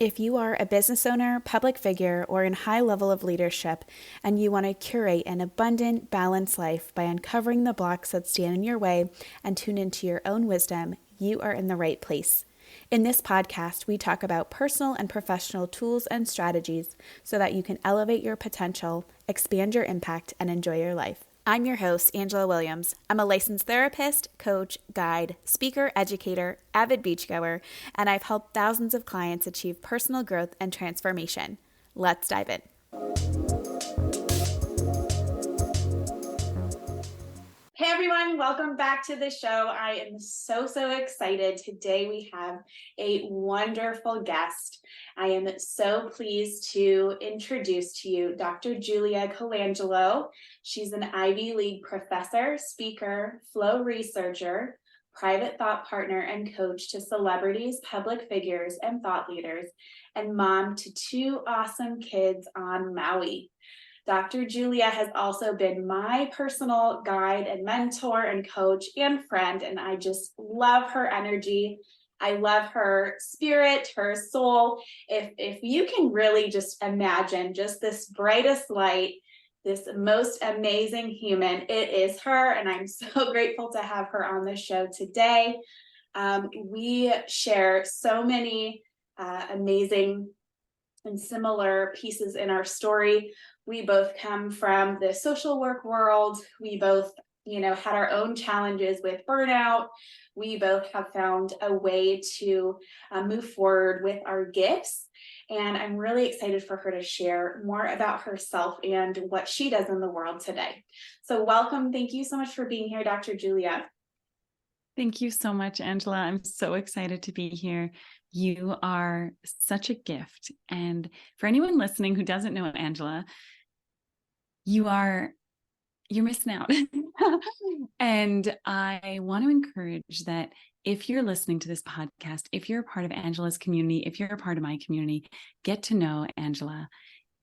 If you are a business owner, public figure, or in high level of leadership, and you want to curate an abundant, balanced life by uncovering the blocks that stand in your way and tune into your own wisdom, you are in the right place. In this podcast, we talk about personal and professional tools and strategies so that you can elevate your potential, expand your impact, and enjoy your life. I'm your host, Angela Williams. I'm a licensed therapist, coach, guide, speaker, educator, avid beachgoer, and I've helped thousands of clients achieve personal growth and transformation. Let's dive in. Hey everyone, welcome back to the show. I am so excited. Today we have a wonderful guest. I am so pleased to introduce to you Dr. Julia Colangelo. She's an Ivy League professor, speaker, flow researcher, private thought partner, and coach to celebrities, public figures, and thought leaders, and mom to two awesome kids on Maui. Dr. Julia has also been my personal guide and mentor and coach and friend, and I just love her energy. I love her spirit, her soul. If you can really just imagine just this brightest light, this most amazing human, it is her, and I'm so grateful to have her on the show today. We share so many amazing and similar pieces in our story. We both come from the social work world. We both, had our own challenges with burnout. We both have found a way to move forward with our gifts. And I'm really excited for her to share more about herself and what she does in the world today. So welcome. Thank you so much for being here, Dr. Julia. Thank you so much, Angela. I'm so excited to be here. You are such a gift. And for anyone listening who doesn't know Angela, you're missing out. And I want to encourage that if you're listening to this podcast, if you're a part of Angela's community, if you're a part of my community, get to know Angela.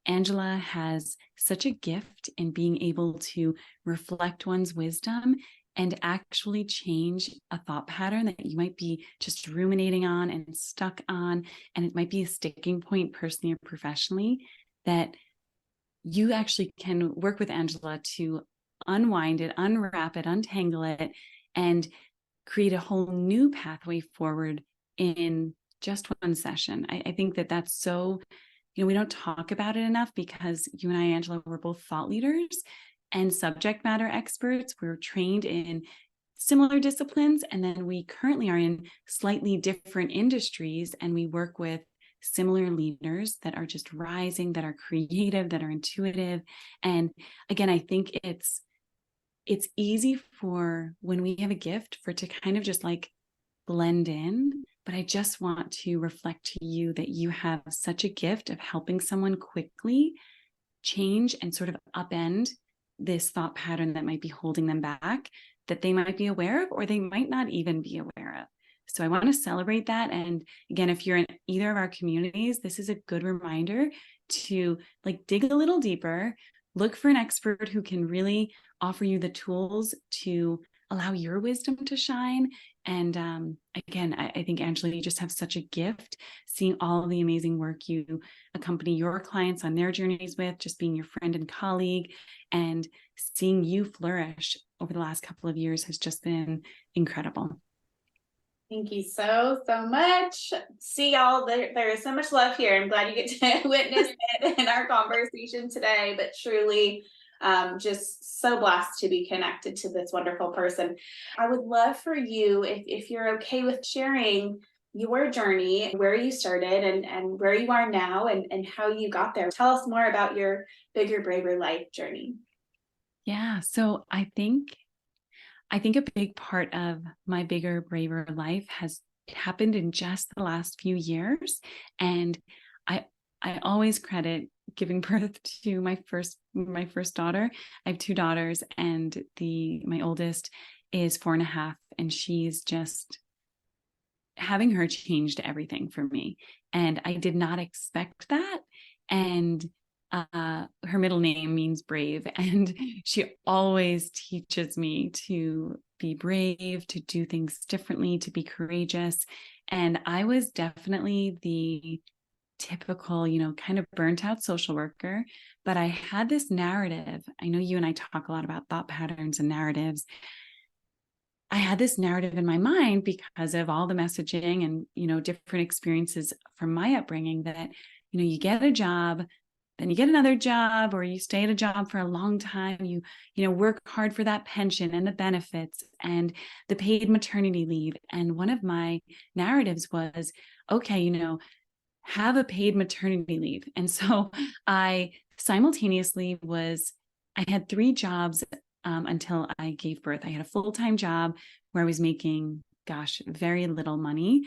Angela has such a gift in being able to reflect one's wisdom and actually change a thought pattern that you might be just ruminating on and stuck on. And it might be a sticking point personally or professionally, that you actually can work with Angela to unwind it, unwrap it, untangle it, and create a whole new pathway forward in just one session. I think that that's so, we don't talk about it enough because you and I, Angela, we're both thought leaders and subject matter experts. We're trained in similar disciplines, and then we currently are in slightly different industries, and we work with similar leaders that are just rising, that are creative, that are intuitive. And again, I think it's easy for when we have a gift for it to kind of just like blend in. But I just want to reflect to you that you have such a gift of helping someone quickly change and sort of upend this thought pattern that might be holding them back, that they might be aware of, or they might not even be aware of. So I want to celebrate that. And again, if you're in either of our communities, this is a good reminder to dig a little deeper, look for an expert who can really offer you the tools to allow your wisdom to shine. And again, I think, Angela, you just have such a gift, seeing all of the amazing work you accompany your clients on their journeys with, just being your friend and colleague, and seeing you flourish over the last couple of years has just been incredible. Thank you so much. See y'all, there is so much love here. I'm glad you get to witness it in our conversation today, but truly just so blessed to be connected to this wonderful person. I would love for you, if you're okay with sharing your journey, where you started and where you are now and how you got there. Tell us more about your Bigger, Braver Life journey. Yeah, so I think a big part of my Bigger, Braver Life has happened in just the last few years. And I always credit giving birth to my first daughter. I have two daughters, and my oldest is 4.5, and she's just, having her changed everything for me. And I did not expect that. And her middle name means brave, and she always teaches me to be brave, to do things differently, to be courageous. And I was definitely typical, kind of burnt out social worker, but I had this narrative. I know you and I talk a lot about thought patterns and narratives. I had this narrative in my mind because of all the messaging and, different experiences from my upbringing that, you get a job, then you get another job, or you stay at a job for a long time. You work hard for that pension and the benefits and the paid maternity leave. And one of my narratives was, okay, have a paid maternity leave. And so I simultaneously I had 3 jobs until I gave birth. I had a full-time job where I was making, very little money.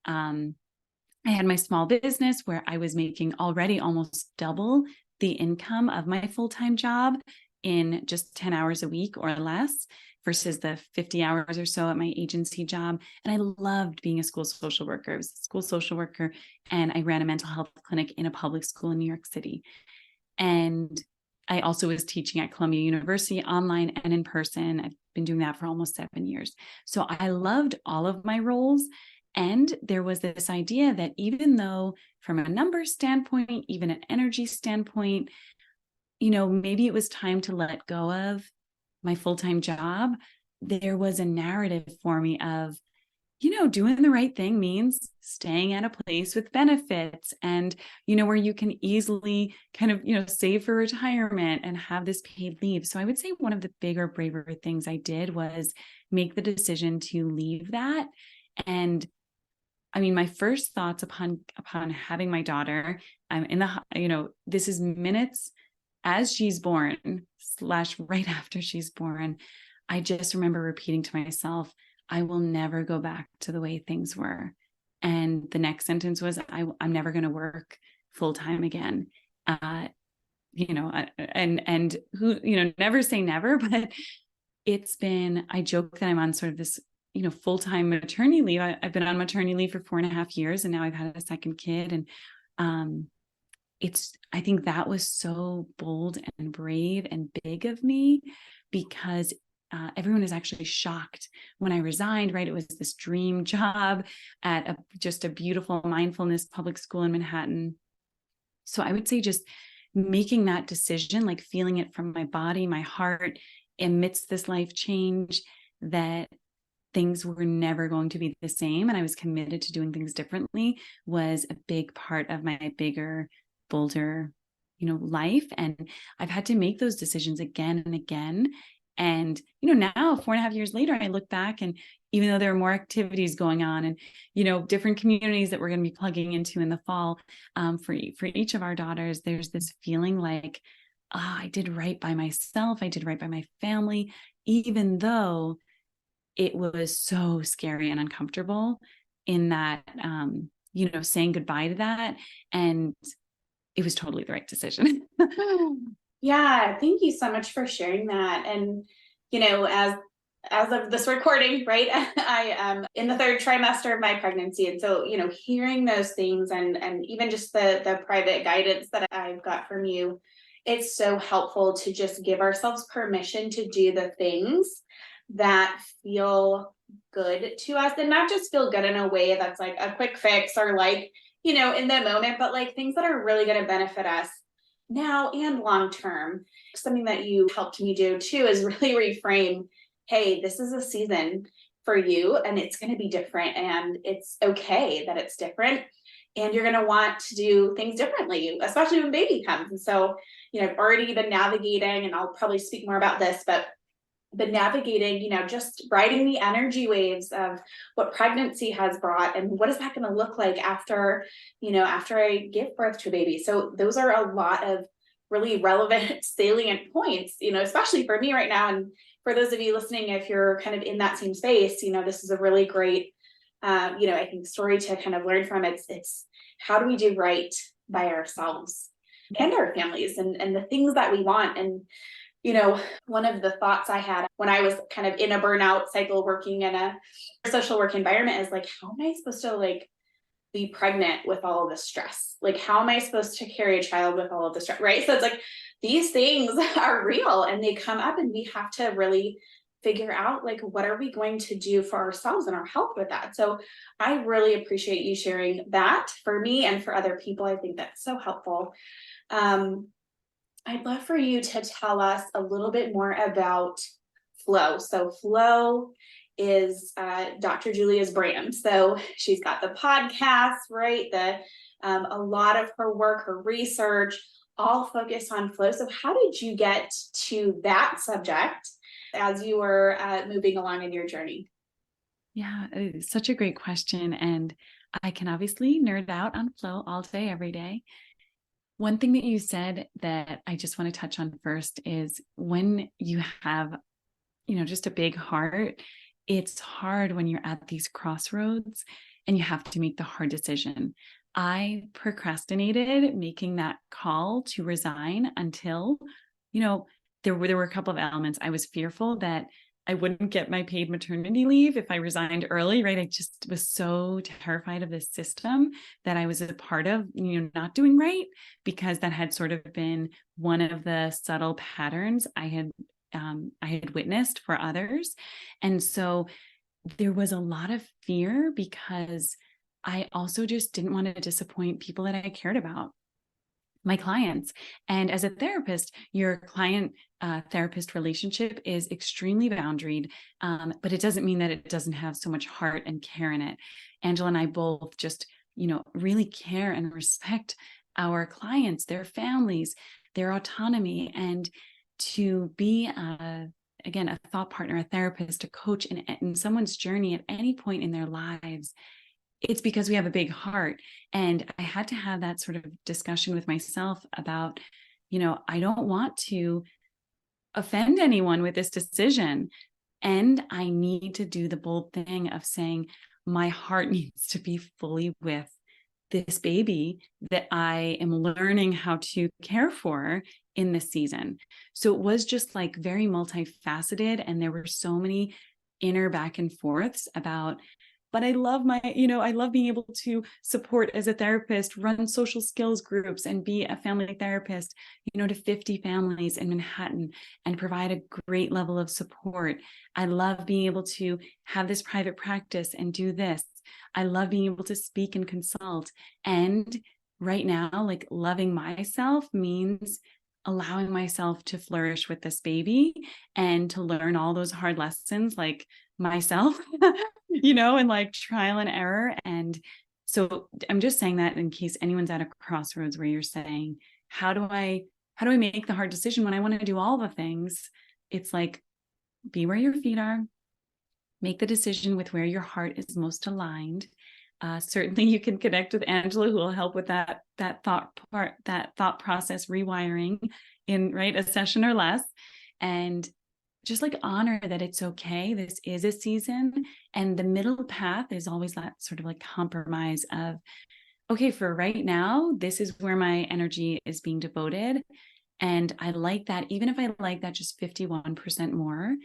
I had my small business where I was making already almost double the income of my full-time job in just 10 hours a week or less versus the 50 hours or so at my agency job. And I loved being a school social worker. I was a school social worker, and I ran a mental health clinic in a public school in New York City. And I also was teaching at Columbia University online and in person. I've been doing that for almost 7 years. So I loved all of my roles. And there was this idea that even though from a numbers standpoint, even an energy standpoint, maybe it was time to let go of my full-time job, there was a narrative for me of, doing the right thing means staying at a place with benefits and, where you can easily kind of, save for retirement and have this paid leave. So I would say one of the bigger, braver things I did was make the decision to leave that. And I mean, my first thoughts upon having my daughter, I'm in the, this is minutes as she's born / right after she's born. I just remember repeating to myself, I will never go back to the way things were. And the next sentence was, I'm never going to work full time again. And who, never say never, but I joke that I'm on sort of this, full-time maternity leave. I've been on maternity leave for 4.5 years, and now I've had a second kid. And I think that was so bold and brave and big of me, because everyone is actually shocked when I resigned, right? It was this dream job at just a beautiful mindfulness public school in Manhattan. So I would say just making that decision, like feeling it from my body, my heart, amidst this life change, that things were never going to be the same, and I was committed to doing things differently, was a big part of my bigger, bolder, life. And I've had to make those decisions again and again. And, now 4.5 years later, I look back, and even though there are more activities going on and, different communities that we're going to be plugging into in the fall, for each of our daughters, there's this feeling like, I did right by myself. I did right by my family, even though it was so scary and uncomfortable in that, saying goodbye to that. And it was totally the right decision. Yeah, thank you so much for sharing that. And, as of this recording, right, I am in the 3rd trimester of my pregnancy. And so, hearing those things and even just the private guidance that I've got from you, it's so helpful to just give ourselves permission to do the things that feel good to us, and not just feel good in a way that's like a quick fix or like, in the moment, but like things that are really going to benefit us now and long term. Something that you helped me do too is really reframe, hey, this is a season for you, and it's going to be different, and it's okay that it's different, and you're going to want to do things differently, especially when baby comes. And so, I've already been navigating, and I'll probably speak more about this, but navigating, just riding the energy waves of what pregnancy has brought, and what is that going to look like after I give birth to a baby. So those are a lot of really relevant, salient points, especially for me right now. And for those of you listening, if you're kind of in that same space, this is a really great, I think story to kind of learn from. It's how do we do right by ourselves and our families and the things that we want. And one of the thoughts I had when I was kind of in a burnout cycle working in a social work environment is like, how am I supposed to like be pregnant with all of the stress? Like, how am I supposed to carry a child with all of the stress? Right. So it's like, these things are real and they come up, and we have to really figure out like, what are we going to do for ourselves and our health with that? So I really appreciate you sharing that for me and for other people. I think that's so helpful. I'd love for you to tell us a little bit more about flow. So flow is Dr. Julia's brand. So she's got the podcast, right? A lot of her work, her research, all focused on flow. So how did you get to that subject as you were moving along in your journey? Yeah, it's such a great question. And I can obviously nerd out on flow all day, every day. One thing that you said that I just want to touch on first is when you have, just a big heart, it's hard when you're at these crossroads and you have to make the hard decision. I procrastinated making that call to resign until, there were a couple of elements. I was fearful that I wouldn't get my paid maternity leave if I resigned early, right? I just was so terrified of this system that I was a part of, not doing right, because that had sort of been one of the subtle patterns I had witnessed for others. And so there was a lot of fear because I also just didn't want to disappoint people that I cared about, my clients. And as a therapist, your client therapist relationship is extremely boundaried, but it doesn't mean that it doesn't have so much heart and care in it. Angela and I both just, really care and respect our clients, their families, their autonomy, and to be again, a thought partner, a therapist, a coach in someone's journey at any point in their lives, it's because we have a big heart. And I had to have that sort of discussion with myself about, I don't want to offend anyone with this decision. And I need to do the bold thing of saying, my heart needs to be fully with this baby that I am learning how to care for in this season. So it was just like very multifaceted. And there were so many inner back and forths about, but I love I love being able to support as a therapist, run social skills groups and be a family therapist, to 50 families in Manhattan and provide a great level of support. I love being able to have this private practice and do this. I love being able to speak and consult. And right now, like, loving myself means allowing myself to flourish with this baby and to learn all those hard lessons, like myself, and like trial and error. And so I'm just saying that in case anyone's at a crossroads where you're saying, how do I make the hard decision when I want to do all the things? It's like, be where your feet are, make the decision with where your heart is most aligned. Certainly you can connect with Angela, who will help with that thought process rewiring in a session or less. And just like honor that it's okay. This is a season, and the middle path is always that sort of like compromise of, okay, for right now, this is where my energy is being devoted. And I like that, even if I like that just 51% more,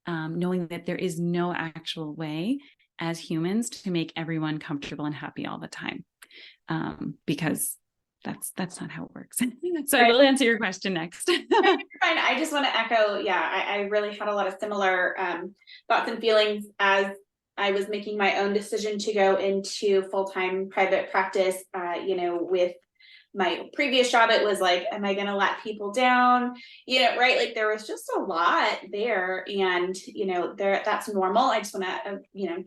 knowing that there is no actual way as humans to make everyone comfortable and happy all the time. Because that's not how it works. So I will answer your question next. Fine. I just want to echo, I really had a lot of similar thoughts and feelings as I was making my own decision to go into full-time private practice. With my previous job, it was like, am I going to let people down? Right? Like, there was just a lot there, and that's normal. I just want to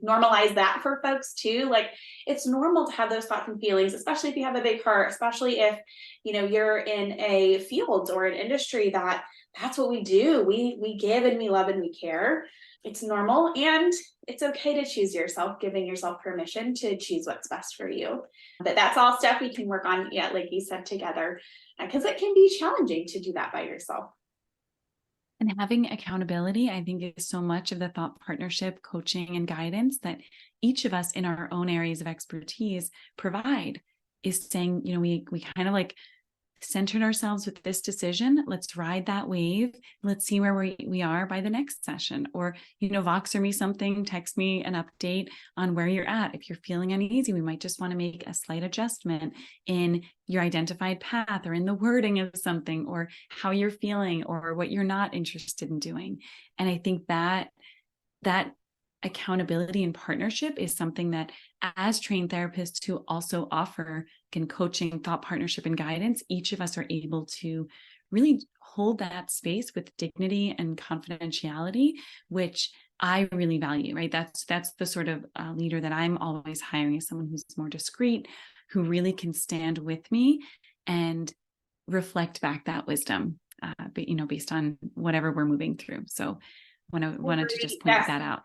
normalize that for folks too. Like, it's normal to have those thoughts and feelings, especially if you have a big heart, especially if you're in a field or an industry that's what we do. We give and we love and we care. It's normal, and it's okay to choose yourself, giving yourself permission to choose what's best for you. But that's all stuff we can work on, like you said, together, because it can be challenging to do that by yourself. And having accountability, I think, is so much of the thought partnership, coaching, and guidance that each of us in our own areas of expertise provide, is saying, we kind of like centered ourselves with this decision. Let's ride that wave. Let's see where we are by the next session. Or, Voxer me something, text me an update on where you're at. If you're feeling uneasy, we might just want to make a slight adjustment in your identified path or in the wording of something, or how you're feeling, or what you're not interested in doing. And I think that that accountability and partnership is something that, as trained therapists who also offer coaching, thought partnership, and guidance, each of us are able to really hold that space with dignity and confidentiality, which I really value, right? That's the sort of leader that I'm always hiring, is someone who's more discreet, who really can stand with me and reflect back that wisdom, based on whatever we're moving through. So wanted to just point that out.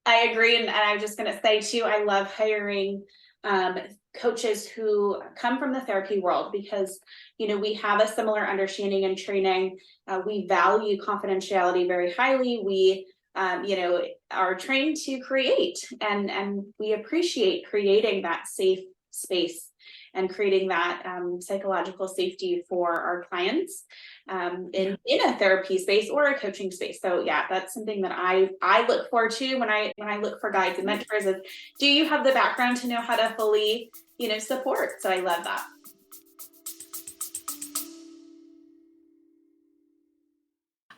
I agree. And I'm just going to say too, I love hiring coaches who come from the therapy world, because, we have a similar understanding and training. We value confidentiality very highly. We, are trained to create, and we appreciate creating that safe space and creating that psychological safety for our clients in a therapy space or a coaching space. So yeah, that's something that I look for too when I look for guides and mentors, is, do you have the background to know how to fully, support? So I love that.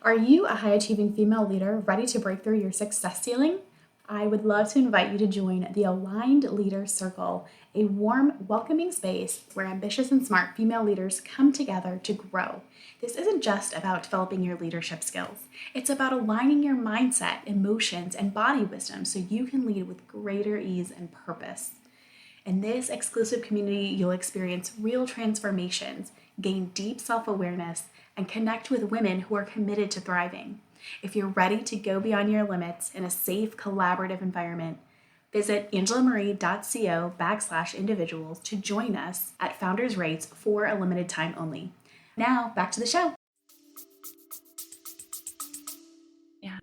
Are you a high-achieving female leader ready to break through your success ceiling? I would love to invite you to join the Aligned Leaders Circle, a warm, welcoming space where ambitious and smart female leaders come together to grow. This isn't just about developing your leadership skills. It's about aligning your mindset, emotions, and body wisdom so you can lead with greater ease and purpose. In this exclusive community, you'll experience real transformations, gain deep self-awareness, and connect with women who are committed to thriving. If you're ready to go beyond your limits in a safe, collaborative environment, visit angelamarie.co/individuals to join us at Founders Rates for a limited time only. Now, back to the show. Yeah.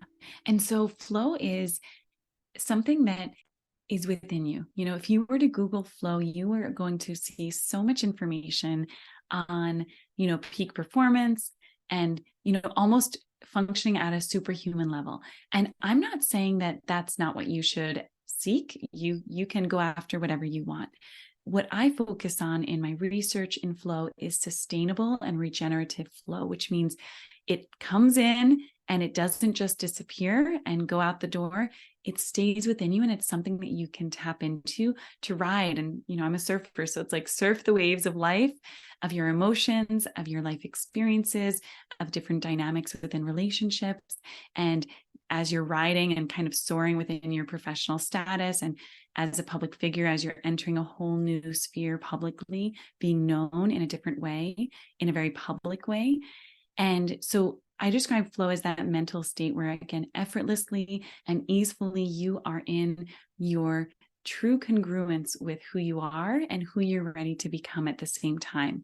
And so flow is something that is within you. If you were to Google flow, you are going to see so much information on, peak performance and, almost functioning at a superhuman level. And I'm not saying that that's not what you should seek. You can go after whatever you want. What I focus on in my research in flow is sustainable and regenerative flow, which means it comes in and it doesn't just disappear and go out the door. It stays within you, and it's something that you can tap into to ride. And, I'm a surfer, so it's like surf the waves of life, of your emotions, of your life experiences, of different dynamics within relationships. And as you're riding and kind of soaring within your professional status, and as a public figure, as you're entering a whole new sphere publicly, being known in a different way, in a very public way. And so I describe flow as that mental state where, again, effortlessly and easily, you are in your true congruence with who you are and who you're ready to become at the same time.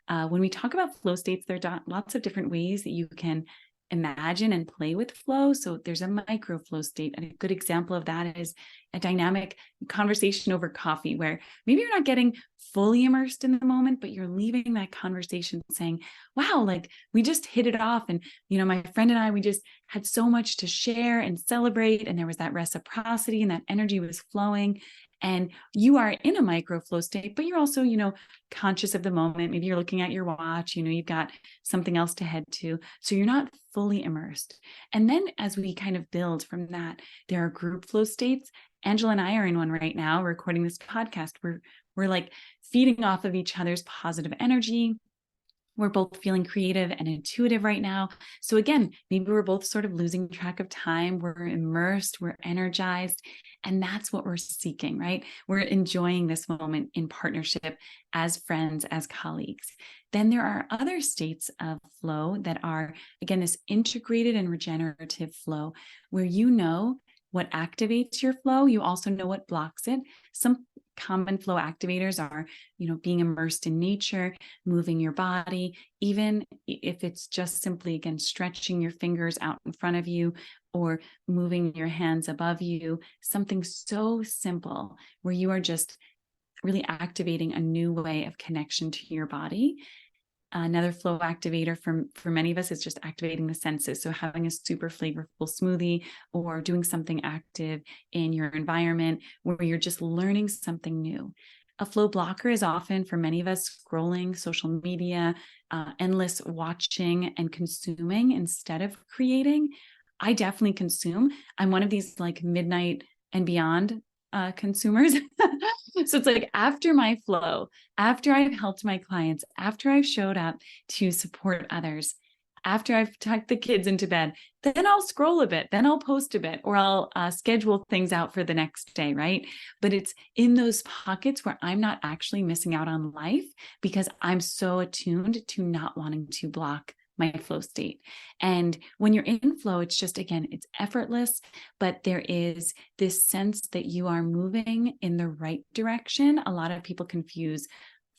When we talk about flow states, there are lots of different ways that you can imagine and play with flow. So there's a micro flow state. And a good example of that is a dynamic conversation over coffee, where maybe you're not getting fully immersed in the moment, but you're leaving that conversation saying, wow, like we just hit it off. And, my friend and I, we just had so much to share and celebrate. And there was that reciprocity, and that energy was flowing. And you are in a micro flow state, but you're also, conscious of the moment. Maybe you're looking at your watch, you've got something else to head to. So you're not fully immersed. And then as we kind of build from that, there are group flow states. Angela and I are in one right now, recording this podcast. We're like feeding off of each other's positive energy. We're both feeling creative and intuitive right now. So again, maybe we're both sort of losing track of time. We're immersed, we're energized, and that's what we're seeking, right? We're enjoying this moment in partnership as friends, as colleagues. Then there are other states of flow that are, again, this integrated and regenerative flow, where what activates your flow. You also know what blocks it. Some common flow activators are, being immersed in nature, moving your body, even if it's just simply, again, stretching your fingers out in front of you or moving your hands above you, something so simple where you are just really activating a new way of connection to your body. Another flow activator for many of us is just activating the senses. So having a super flavorful smoothie or doing something active in your environment where you're just learning something new. A flow blocker is often, for many of us, scrolling social media, endless watching and consuming instead of creating. I definitely consume. I'm one of these like midnight and beyond consumers. So it's like after my flow, after I've helped my clients, after I've showed up to support others, after I've tucked the kids into bed, then I'll scroll a bit, then I'll post a bit, or I'll schedule things out for the next day, right? But it's in those pockets where I'm not actually missing out on life because I'm so attuned to not wanting to block my flow state. And when you're in flow, it's just, again, it's effortless, but there is this sense that you are moving in the right direction. A lot of people confuse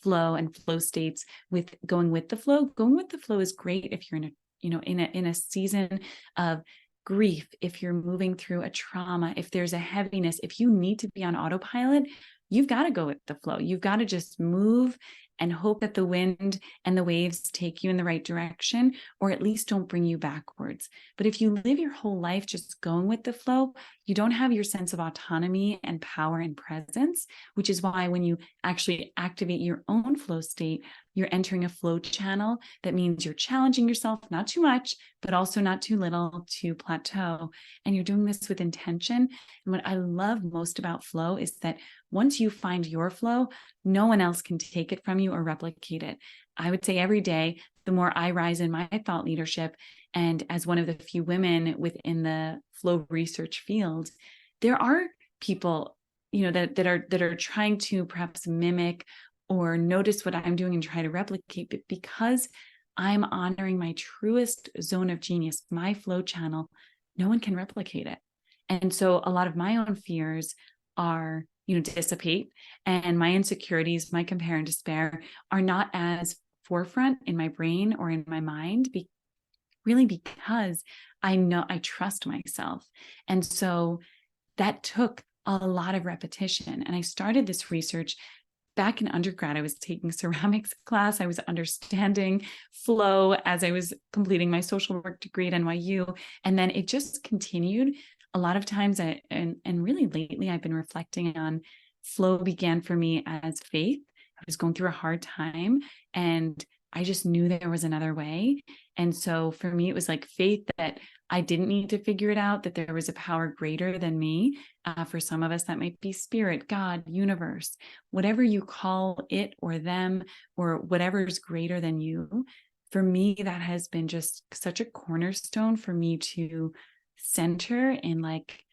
flow and flow states with going with the flow. Going with the flow is great if you're in a, in a season of grief, if you're moving through a trauma, if there's a heaviness, if you need to be on autopilot, you've got to go with the flow. You've got to just move and hope that the wind and the waves take you in the right direction, or at least don't bring you backwards. But if you live your whole life just going with the flow, you don't have your sense of autonomy and power and presence, which is why when you actually activate your own flow state, you're entering a flow channel. That means you're challenging yourself, not too much, but also not too little to plateau. And you're doing this with intention. And what I love most about flow is that once you find your flow, no one else can take it from you or replicate it. I would say every day, the more I rise in my thought leadership, and as one of the few women within the flow research field, there are people, that are trying to perhaps mimic or notice what I'm doing and try to replicate. But because I'm honoring my truest zone of genius, my flow channel, no one can replicate it. And so a lot of my own fears are, dissipate, and my insecurities, my compare and despair are not as forefront in my brain or in my mind, really because I know I trust myself. And so that took a lot of repetition. And I started this research back in undergrad. I was taking ceramics class. I was understanding flow as I was completing my social work degree at NYU. And then it just continued. A lot of times, and really lately, I've been reflecting on flow began for me as faith. I was going through a hard time and I just knew there was another way. And so for me, it was like faith that I didn't need to figure it out, that there was a power greater than me. For some of us, that might be spirit, God, universe, whatever you call it or them, or whatever's greater than you. For me, that has been just such a cornerstone for me to center in, like,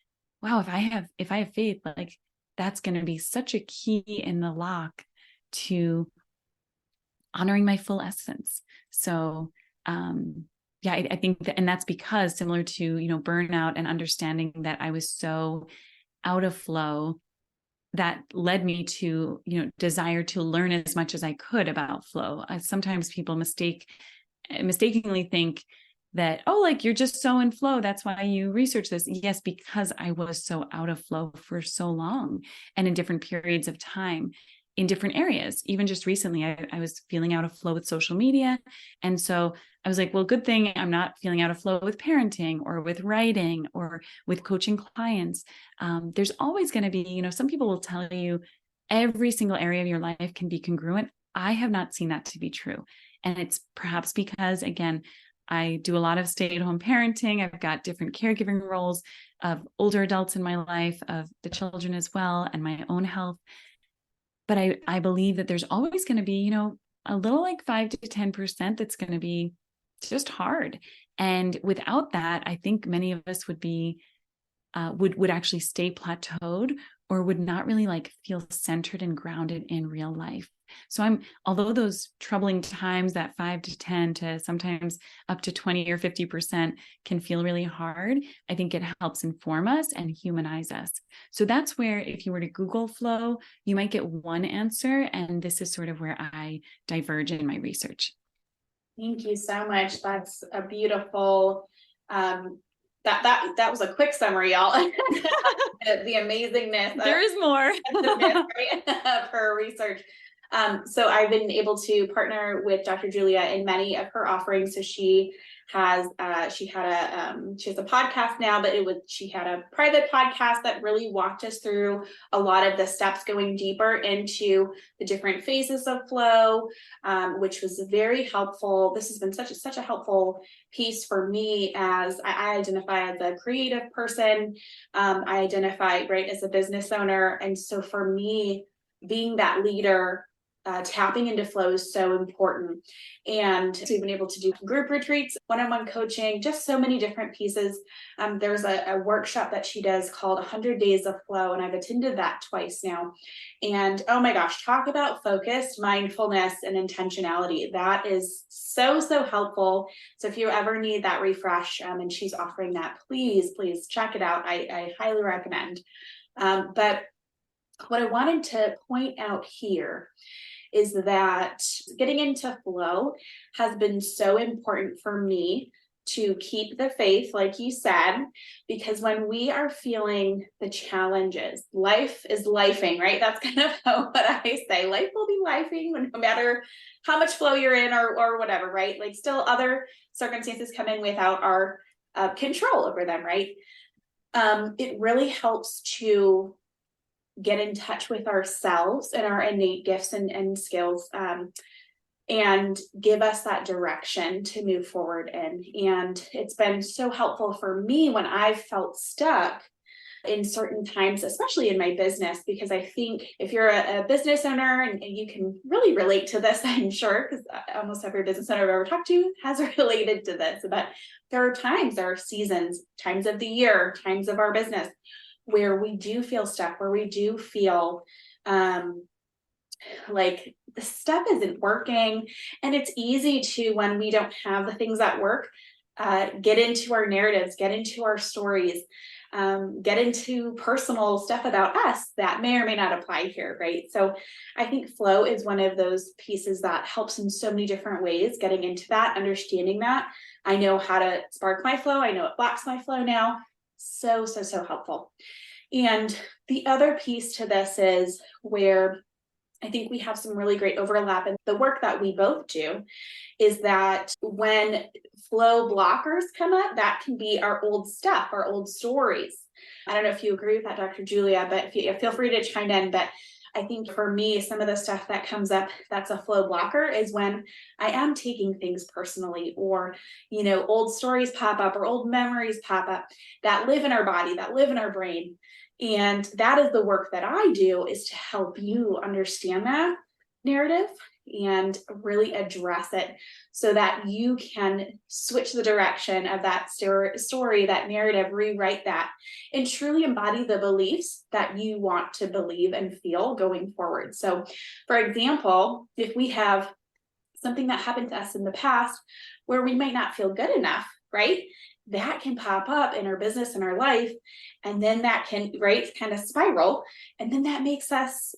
wow, if I have faith, like that's going to be such a key in the lock to honoring my full essence. So, I think that, and that's because similar to, burnout and understanding that I was so out of flow, that led me to, desire to learn as much as I could about flow. Sometimes people mistakenly think that, oh, like you're just so in flow, that's why you research this. Yes, because I was so out of flow for so long and in different periods of time in different areas. Even just recently, I was feeling out of flow with social media. And so I was like, well, good thing I'm not feeling out of flow with parenting or with writing or with coaching clients. There's always going to be, some people will tell you every single area of your life can be congruent. I have not seen that to be true. And it's perhaps because, again, I do a lot of stay-at-home parenting. I've got different caregiving roles of older adults in my life, of the children as well, and my own health. But I believe that there's always going to be, a little like 5 to 10% that's going to be just hard. And without that, I think many of us would be, would actually stay plateaued or would not really like feel centered and grounded in real life. So although those troubling times, that 5 to 10 to sometimes up to 20 or 50% can feel really hard, I think it helps inform us and humanize us. So that's where, if you were to Google flow, you might get one answer. And this is sort of where I diverge in my research. Thank you so much. That's a beautiful, that was a quick summary, y'all. The amazingness. There is more of her research. So I've been able to partner with Dr. Julia in many of her offerings. So she she has a podcast now, but she had a private podcast that really walked us through a lot of the steps, going deeper into the different phases of flow, which was very helpful. This has been such a helpful piece for me as I identify as a creative person. I identify, right, as a business owner. And so for me, being that leader, tapping into flow is so important. And so we've been able to do group retreats, one-on-one coaching, just so many different pieces. There's a workshop that she does called 100 Days of Flow, and I've attended that twice now. And oh my gosh, talk about focused mindfulness and intentionality. That is so helpful. So if you ever need that refresh, and she's offering that, please check it out. I highly recommend. But what I wanted to point out here is that getting into flow has been so important for me to keep the faith, like you said, because when we are feeling the challenges, life is lifing, right? That's kind of what I say. Life will be lifing no matter how much flow you're in or whatever, right? Like still other circumstances come in without our control over them, right? It really helps to get in touch with ourselves and our innate gifts and skills, and give us that direction to move forward in. And it's been so helpful for me when I've felt stuck in certain times, especially in my business, because I think if you're a business owner, and you can really relate to this, I'm sure, because almost every business owner I've ever talked to has related to this, but there are seasons, times of the year, times of our business where we do feel stuck, where we do feel like the stuff isn't working. And it's easy to, when we don't have the things that work, get into our narratives, get into our stories, get into personal stuff about us that may or may not apply here, right? So I think flow is one of those pieces that helps in so many different ways, getting into that, understanding that. I know how to spark my flow. I know it blocks my flow now. So helpful. And the other piece to this is where I think we have some really great overlap in the work that we both do, is that when flow blockers come up, that can be our old stuff, our old stories. I don't know if you agree with that, Dr. Julia, but if you feel free to chime in. But I think for me, some of the stuff that comes up that's a flow blocker is when I am taking things personally, or, old stories pop up or old memories pop up that live in our body, that live in our brain. And that is the work that I do, is to help you understand that narrative and really address it so that you can switch the direction of that story, that narrative, rewrite that, and truly embody the beliefs that you want to believe and feel going forward. So, for example, if we have something that happened to us in the past where we might not feel good enough, right? That can pop up in our business and our life. And then that can, right, kind of spiral. And then that makes us,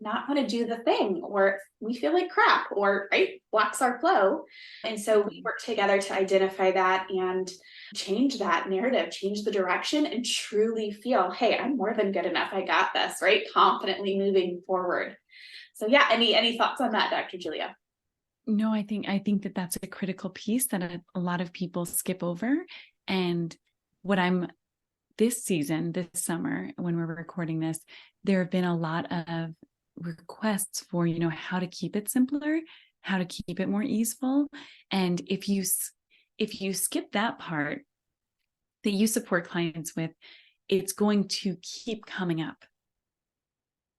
not want to do the thing, or we feel like crap, or right, blocks our flow. And so we work together to identify that and change that narrative, change the direction, and truly feel, hey, I'm more than good enough. I got this, right? Confidently moving forward. So yeah, any thoughts on that, Dr. Julia? No, I think that that's a critical piece that a lot of people skip over. And this season, this summer, when we're recording this, there have been a lot of requests for, how to keep it simpler, how to keep it more easeful. And if you skip that part that you support clients with, it's going to keep coming up.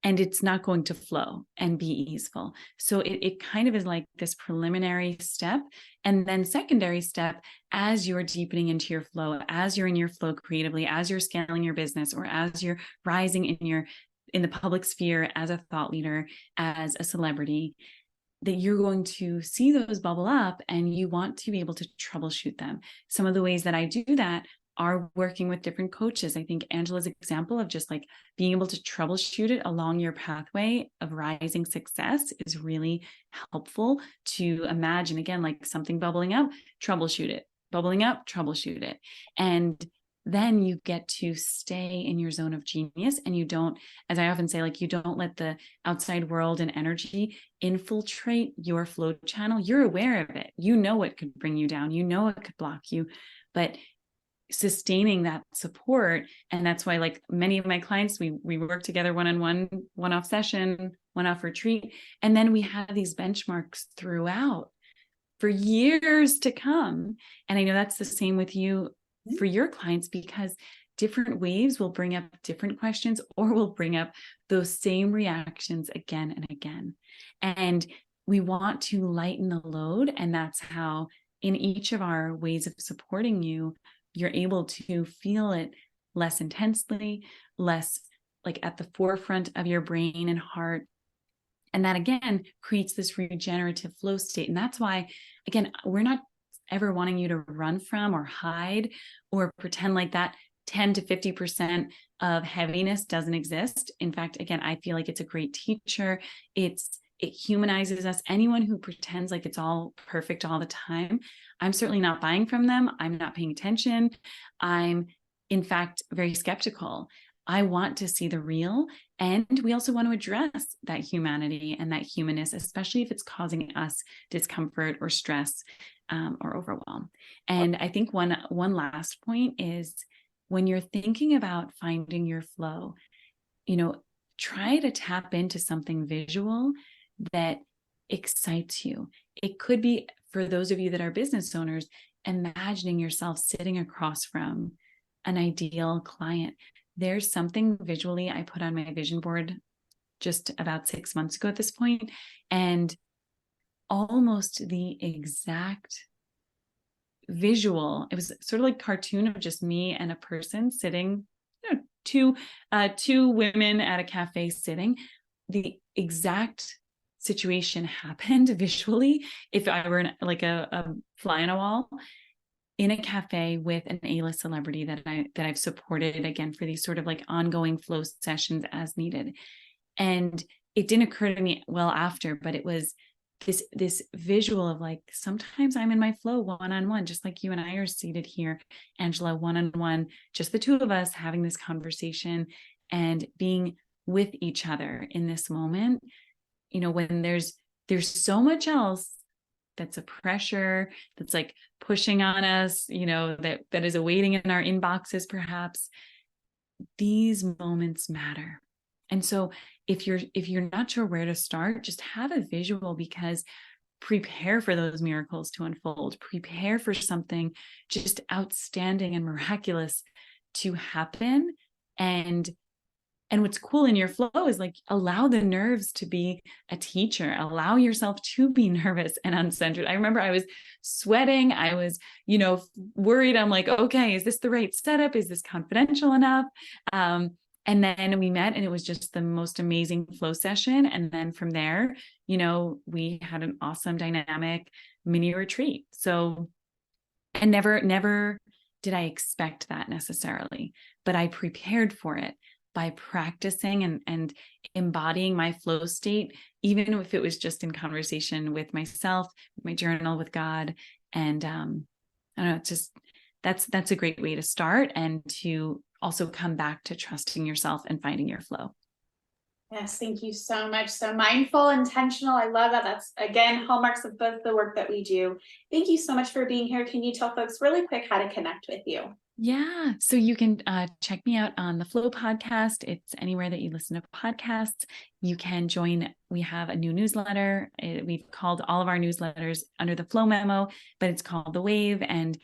And it's not going to flow and be easeful. So it kind of is like this preliminary step. And then secondary step, as you're deepening into your flow, as you're in your flow creatively, as you're scaling your business, or as you're rising in the public sphere as a thought leader, as a celebrity, that you're going to see those bubble up and you want to be able to troubleshoot them. Some of the ways that I do that are working with different coaches. I think Angela's example of just like being able to troubleshoot it along your pathway of rising success is really helpful to imagine, again, like something bubbling up, troubleshoot it, bubbling up, troubleshoot it. And then you get to stay in your zone of genius, and you don't, as I often say, like, you don't let the outside world and energy infiltrate your flow channel. You're aware of it. You know it could bring you down. You know it could block you, but sustaining that support. And that's why, like, many of my clients, we work together one-on-one, one-off session, one-off retreat, and then we have these benchmarks throughout for years to come. And I know that's the same with you for your clients, because different waves will bring up different questions, or will bring up those same reactions again and again. And we want to lighten the load. And that's how, in each of our ways of supporting you, you're able to feel it less intensely, less like at the forefront of your brain and heart. And that, again, creates this regenerative flow state. And that's why, again, we're not ever wanting you to run from or hide or pretend like that 10 to 50% of heaviness doesn't exist. In fact, again, I feel like it's a great teacher. It humanizes us. Anyone who pretends like it's all perfect all the time, I'm certainly not buying from them. I'm not paying attention. I'm, in fact, very skeptical. I want to see the real. And we also want to address that humanity and that humanness, especially if it's causing us discomfort or stress, or overwhelm. And I think one last point is, when you're thinking about finding your flow, try to tap into something visual that excites you. It could be, for those of you that are business owners, imagining yourself sitting across from an ideal client. There's something visually I put on my vision board just about 6 months ago at this point, and almost the exact visual, it was sort of like cartoon of just me and a person sitting, two women at a cafe sitting. The exact situation happened visually if I were like a fly on a wall in a cafe with an A-list celebrity that I've supported, again, for these sort of like ongoing flow sessions as needed. And it didn't occur to me well after, but it was this visual of, like, sometimes I'm in my flow one-on-one, just like you and I are seated here, Angela, one-on-one, just the two of us having this conversation and being with each other in this moment. When there's so much else that's a pressure, that's like pushing on us, that is awaiting in our inboxes, perhaps, these moments matter. And so if you're not sure where to start, just have a visual, because prepare for those miracles to unfold, prepare for something just outstanding and miraculous to happen. And what's cool in your flow is, like, allow the nerves to be a teacher, allow yourself to be nervous and uncentered. I remember I was sweating. I was, worried. I'm like, okay, is this the right setup? Is this confidential enough? And then we met, and it was just the most amazing flow session. And then from there, we had an awesome dynamic mini retreat. So, and never did I expect that necessarily, but I prepared for it by practicing and embodying my flow state, even if it was just in conversation with myself, my journal, with God. And I don't know, it's just, that's a great way to start, and to also come back to trusting yourself and finding your flow. Yes, thank you so much. So mindful, intentional. I love that. That's, again, hallmarks of both the work that we do. Thank you so much for being here. Can you tell folks really quick how to connect with you? Yeah. So you can check me out on the Flow podcast. It's anywhere that you listen to podcasts. You can join. We have a new newsletter. We've called all of our newsletters under the Flow memo, but it's called The Wave. And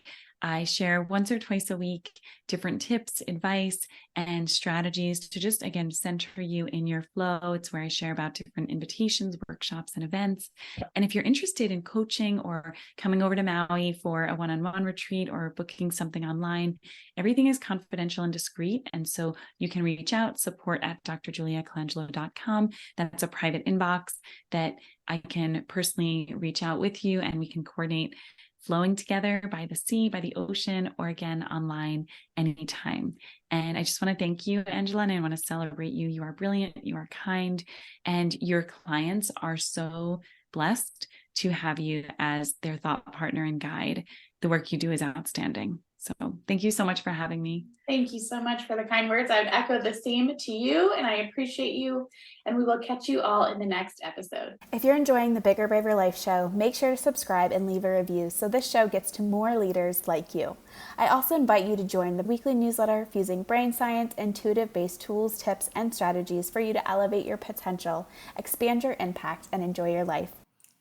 I share once or twice a week different tips, advice, and strategies to just, again, center you in your flow. It's where I share about different invitations, workshops, and events. And if you're interested in coaching or coming over to Maui for a one-on-one retreat or booking something online, everything is confidential and discreet. And so you can reach out, support@drjuliacolangelo.com. That's a private inbox that I can personally reach out with you, and we can coordinate flowing together by the sea, by the ocean, or again, online anytime. And I just want to thank you, Angela, and I want to celebrate you. You are brilliant, you are kind, and your clients are so blessed to have you as their thought partner and guide. The work you do is outstanding. So thank you so much for having me. Thank you so much for the kind words. I would echo the same to you, and I appreciate you, and we will catch you all in the next episode. If you're enjoying the Bigger Braver Life show, make sure to subscribe and leave a review so this show gets to more leaders like you. I also invite you to join the weekly newsletter fusing brain science, intuitive-based tools, tips, and strategies for you to elevate your potential, expand your impact, and enjoy your life.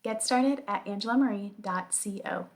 Get started at angelamarie.co.